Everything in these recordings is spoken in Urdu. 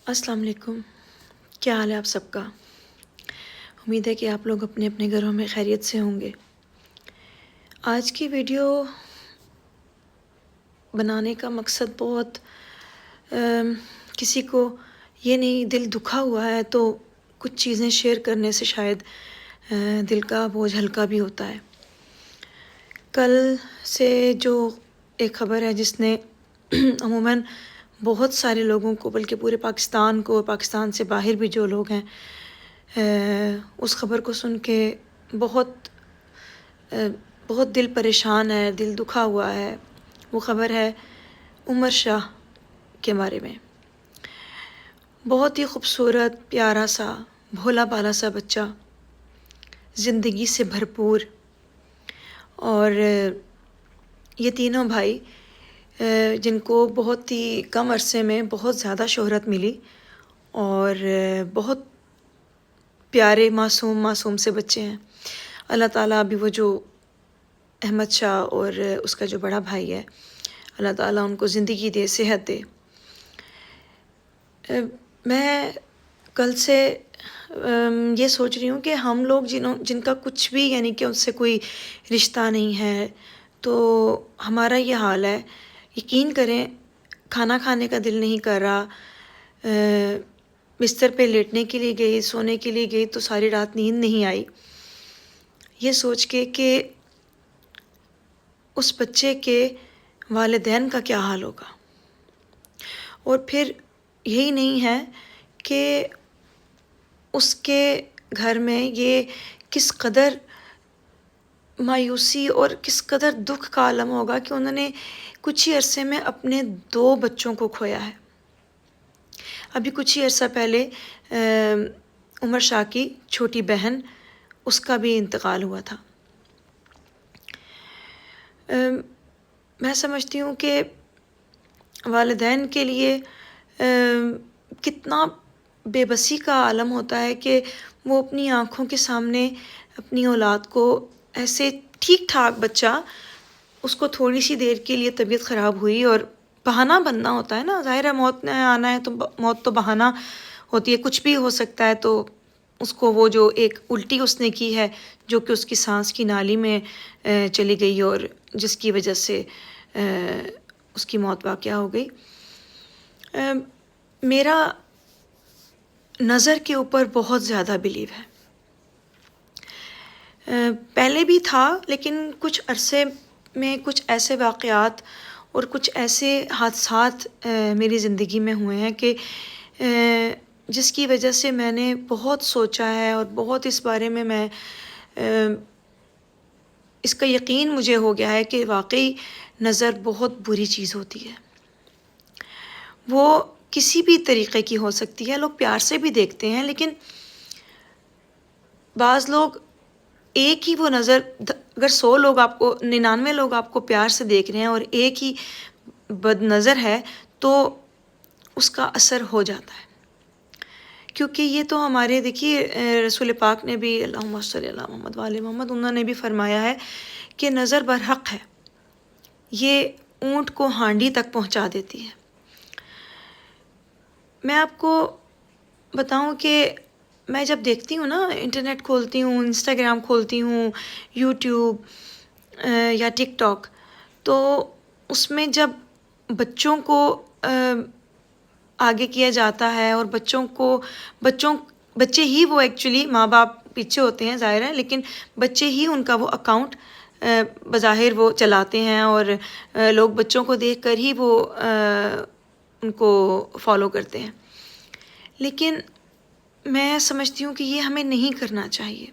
السلام علیکم، کیا حال ہے آپ سب کا؟ امید ہے کہ آپ لوگ اپنے اپنے گھروں میں خیریت سے ہوں گے۔ آج کی ویڈیو بنانے کا مقصد بہت کسی کو یہ نہیں، دل دکھا ہوا ہے تو کچھ چیزیں شیئر کرنے سے شاید دل کا بوجھ ہلکا بھی ہوتا ہے۔ کل سے جو ایک خبر ہے جس نے عموماً بہت سارے لوگوں کو، بلکہ پورے پاکستان کو، پاکستان سے باہر بھی جو لوگ ہیں، اس خبر کو سن کے بہت بہت دل پریشان ہے، دل دکھا ہوا ہے۔ وہ خبر ہے عمر شاہ کے بارے میں۔ بہت ہی خوبصورت، پیارا سا، بھولا بالا سا بچہ، زندگی سے بھرپور، اور یہ تینوں بھائی جن کو بہت ہی کم عرصے میں بہت زیادہ شہرت ملی، اور بہت پیارے معصوم سے بچے ہیں۔ اللہ تعالیٰ ابھی وہ جو احمد شاہ اور اس کا جو بڑا بھائی ہے، اللہ تعالیٰ ان کو زندگی دے، صحت دے۔ میں کل سے یہ سوچ رہی ہوں کہ ہم لوگ جن کا کچھ بھی یعنی کہ اس سے کوئی رشتہ نہیں ہے، تو ہمارا یہ حال ہے۔ یقین کریں، کھانا کھانے کا دل نہیں کر رہا، بستر پہ لیٹنے کے لیے گئی، سونے کے لیے گئی تو ساری رات نیند نہیں آئی، یہ سوچ کے کہ اس بچے کے والدین کا کیا حال ہوگا۔ اور پھر یہی نہیں ہے کہ اس کے گھر میں یہ کس قدر مایوسی اور کس قدر دکھ کا عالم ہوگا کہ انہوں نے کچھ ہی عرصے میں اپنے 2 بچوں کو کھویا ہے۔ ابھی کچھ ہی عرصہ پہلے عمر شاہ کی چھوٹی بہن، اس کا بھی انتقال ہوا تھا۔ میں سمجھتی ہوں کہ والدین کے لیے کتنا بے بسی کا عالم ہوتا ہے کہ وہ اپنی آنکھوں کے سامنے اپنی اولاد کو ایسے ٹھیک ٹھاک بچہ، اس کو تھوڑی سی دیر کے لیے طبیعت خراب ہوئی اور بہانہ بننا ہوتا ہے نا، ظاہر ہے موت نے آنا ہے تو موت تو بہانہ ہوتی ہے، کچھ بھی ہو سکتا ہے۔ تو اس کو وہ جو ایک الٹی اس نے کی ہے جو کہ اس کی سانس کی نالی میں چلی گئی اور جس کی وجہ سے اس کی موت واقع ہو گئی۔ میرا نظر کے اوپر بہت زیادہ بلیو ہے، پہلے بھی تھا، لیکن کچھ عرصے میں کچھ ایسے واقعات اور کچھ ایسے حادثات میری زندگی میں ہوئے ہیں کہ جس کی وجہ سے میں نے بہت سوچا ہے اور بہت اس بارے میں اس کا یقین مجھے ہو گیا ہے کہ واقعی نظر بہت بری چیز ہوتی ہے۔ وہ کسی بھی طریقے کی ہو سکتی ہے، لوگ پیار سے بھی دیکھتے ہیں، لیکن بعض لوگ ایک ہی وہ نظر، اگر 100 لوگ آپ کو، 99 لوگ آپ کو پیار سے دیکھ رہے ہیں اور ایک ہی بد نظر ہے تو اس کا اثر ہو جاتا ہے۔ کیونکہ یہ تو ہمارے، دیکھیے رسول پاک نے بھی، اللہم صلی علی محمد وآل محمد، انہوں نے بھی فرمایا ہے کہ نظر برحق ہے، یہ اونٹ کو ہانڈی تک پہنچا دیتی ہے۔ میں آپ کو بتاؤں کہ میں جب دیکھتی ہوں نا، انٹرنیٹ کھولتی ہوں، انسٹاگرام کھولتی ہوں، یوٹیوب یا ٹک ٹاک، تو اس میں جب بچوں کو آگے کیا جاتا ہے اور بچے ہی وہ ایکچولی، ماں باپ پیچھے ہوتے ہیں ظاہر ہے، لیکن بچے ہی ان کا وہ اکاؤنٹ بظاہر وہ چلاتے ہیں، اور لوگ بچوں کو دیکھ کر ہی وہ ان کو فالو کرتے ہیں۔ لیکن میں سمجھتی ہوں کہ یہ ہمیں نہیں کرنا چاہیے۔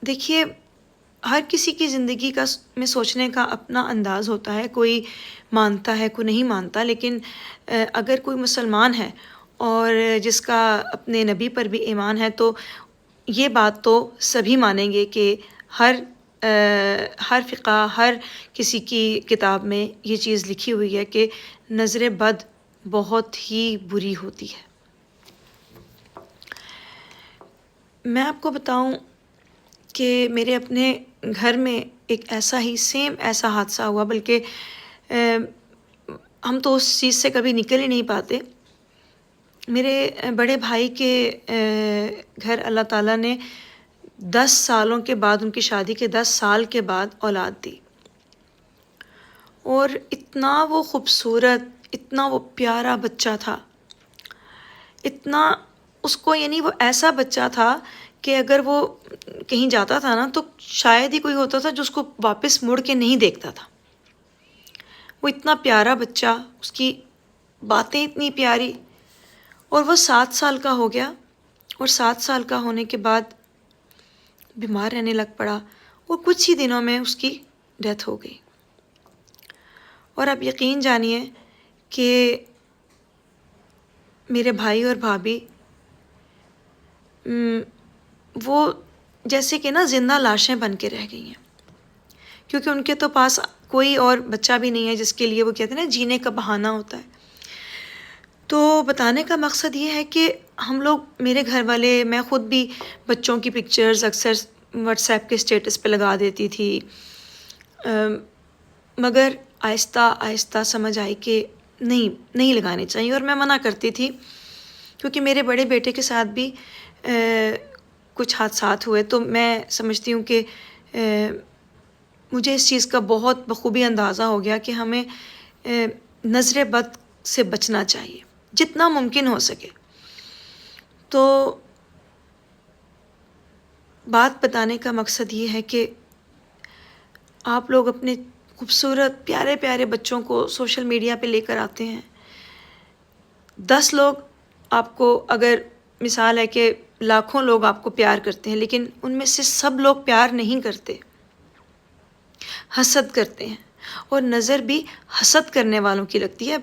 دیکھیے، ہر کسی کی زندگی میں سوچنے کا اپنا انداز ہوتا ہے، کوئی مانتا ہے، کوئی نہیں مانتا، لیکن اگر کوئی مسلمان ہے اور جس کا اپنے نبی پر بھی ایمان ہے تو یہ بات تو سبھی مانیں گے کہ ہر فقہ، ہر کسی کی کتاب میں یہ چیز لکھی ہوئی ہے کہ نظر بد بہت ہی بری ہوتی ہے۔ میں آپ کو بتاؤں کہ میرے اپنے گھر میں ایک ایسا ہی سیم ایسا حادثہ ہوا، بلکہ ہم تو اس چیز سے کبھی نکل ہی نہیں پاتے. میرے بڑے بھائی کے گھر اللہ تعالیٰ نے 10 سالوں کے بعد، ان کی شادی کے 10 سال کے بعد اولاد دی، اور اتنا وہ خوبصورت، اتنا وہ پیارا بچہ تھا، اتنا اس کو، یعنی وہ ایسا بچہ تھا کہ اگر وہ کہیں جاتا تھا نا تو شاید ہی کوئی ہوتا تھا جو اس کو واپس مڑ کے نہیں دیکھتا تھا. وہ اتنا پیارا بچہ، اس کی باتیں اتنی پیاری. اور وہ 7 سال کا ہو گیا، اور 7 سال کا ہونے کے بعد بیمار رہنے لگ پڑا، اور کچھ ہی دنوں میں اس کی ڈیتھ ہو گئی. اور آپ یقین جانیے کہ میرے بھائی اور بھابھی وہ جیسے کہ نا زندہ لاشیں بن کے رہ گئی ہیں، کیونکہ ان کے تو پاس کوئی اور بچہ بھی نہیں ہے جس کے لیے وہ کہتے ہیں نا جینے کا بہانہ ہوتا ہے. تو بتانے کا مقصد یہ ہے کہ ہم لوگ، میرے گھر والے، میں خود بھی بچوں کی پکچرز اکثر واٹس ایپ کے اسٹیٹس پہ لگا دیتی تھی، مگر آہستہ آہستہ سمجھ آئی کہ نہیں لگانے چاہیے، اور میں منع کرتی تھی. کیونکہ میرے بڑے بیٹے کے ساتھ بھی کچھ حادثات ہوئے، تو میں سمجھتی ہوں کہ مجھے اس چیز کا بہت بخوبی اندازہ ہو گیا کہ ہمیں نظر بد سے بچنا چاہیے جتنا ممکن ہو سکے. تو بات بتانے کا مقصد یہ ہے کہ آپ لوگ اپنے خوبصورت پیارے پیارے بچوں کو سوشل میڈیا پہ لے کر آتے ہیں. 10 لوگ آپ کو، اگر مثال ہے کہ لاکھوں لوگ آپ کو پیار کرتے ہیں، لیکن ان میں سے سب لوگ پیار نہیں کرتے، حسد کرتے ہیں. اور نظر بھی حسد کرنے والوں کی لگتی ہے،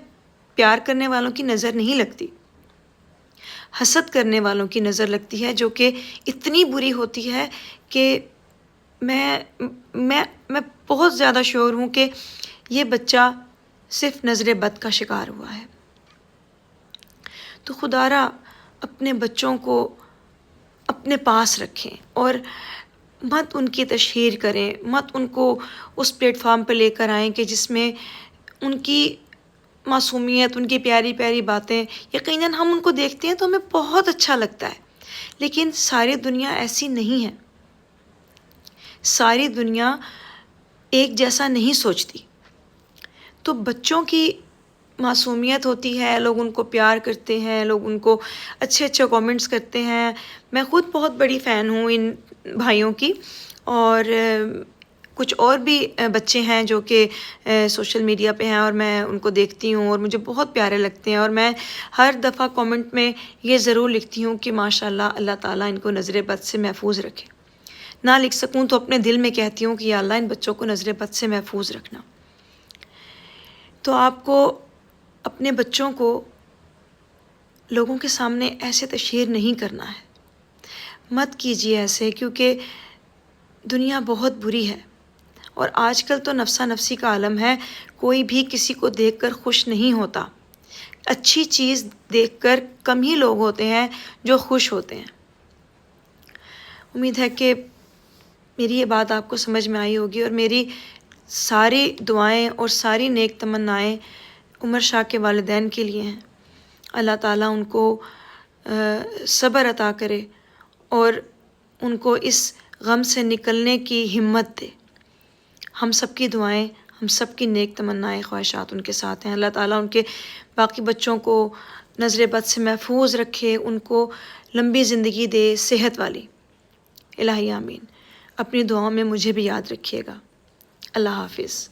پیار کرنے والوں کی نظر نہیں لگتی. حسد کرنے والوں کی نظر لگتی ہے، جو کہ اتنی بری ہوتی ہے کہ میں بہت زیادہ شیور ہوں کہ یہ بچہ صرف نظر بد کا شکار ہوا ہے. تو خدا را اپنے بچوں کو اپنے پاس رکھیں، اور مت ان کی تشہیر کریں، مت ان کو اس پلیٹ فارم پہ لے کر آئیں کہ جس میں ان کی معصومیت، ان کی پیاری پیاری باتیں، یقیناً ہم ان کو دیکھتے ہیں تو ہمیں بہت اچھا لگتا ہے، لیکن ساری دنیا ایسی نہیں ہے. ساری دنیا ایک جیسا نہیں سوچتی. تو بچوں کی معصومیت ہوتی ہے، لوگ ان کو پیار کرتے ہیں، لوگ ان کو اچھے اچھے کامنٹس کرتے ہیں. میں خود بہت بڑی فین ہوں ان بھائیوں کی، اور کچھ اور بھی بچے ہیں جو کہ سوشل میڈیا پہ ہیں، اور میں ان کو دیکھتی ہوں اور مجھے بہت پیارے لگتے ہیں. اور میں ہر دفعہ کامنٹ میں یہ ضرور لکھتی ہوں کہ ماشاءاللہ، اللہ تعالیٰ ان کو نظر بد سے محفوظ رکھے. نہ لکھ سکوں تو اپنے دل میں کہتی ہوں کہ یا اللہ ان بچوں کو نظر بد سے محفوظ رکھنا. تو آپ کو اپنے بچوں کو لوگوں کے سامنے ایسے تشہیر نہیں کرنا ہے، مت کیجیے ایسے، کیونکہ دنیا بہت بری ہے. اور آج کل تو نفسا نفسی کا عالم ہے، کوئی بھی کسی کو دیکھ کر خوش نہیں ہوتا. اچھی چیز دیکھ کر کم ہی لوگ ہوتے ہیں جو خوش ہوتے ہیں. امید ہے کہ میری یہ بات آپ کو سمجھ میں آئی ہوگی، اور میری ساری دعائیں اور ساری نیک تمنائیں عمر شاہ کے والدین کے لیے ہیں. اللہ تعالیٰ ان کو صبر عطا کرے اور ان کو اس غم سے نکلنے کی ہمت دے. ہم سب کی دعائیں، ہم سب کی نیک تمنائیں، خواہشات ان کے ساتھ ہیں. اللہ تعالیٰ ان کے باقی بچوں کو نظر بد سے محفوظ رکھے، ان کو لمبی زندگی دے، صحت والی. الہی آمین. اپنی دعاؤں میں مجھے بھی یاد رکھیے گا. اللہ حافظ.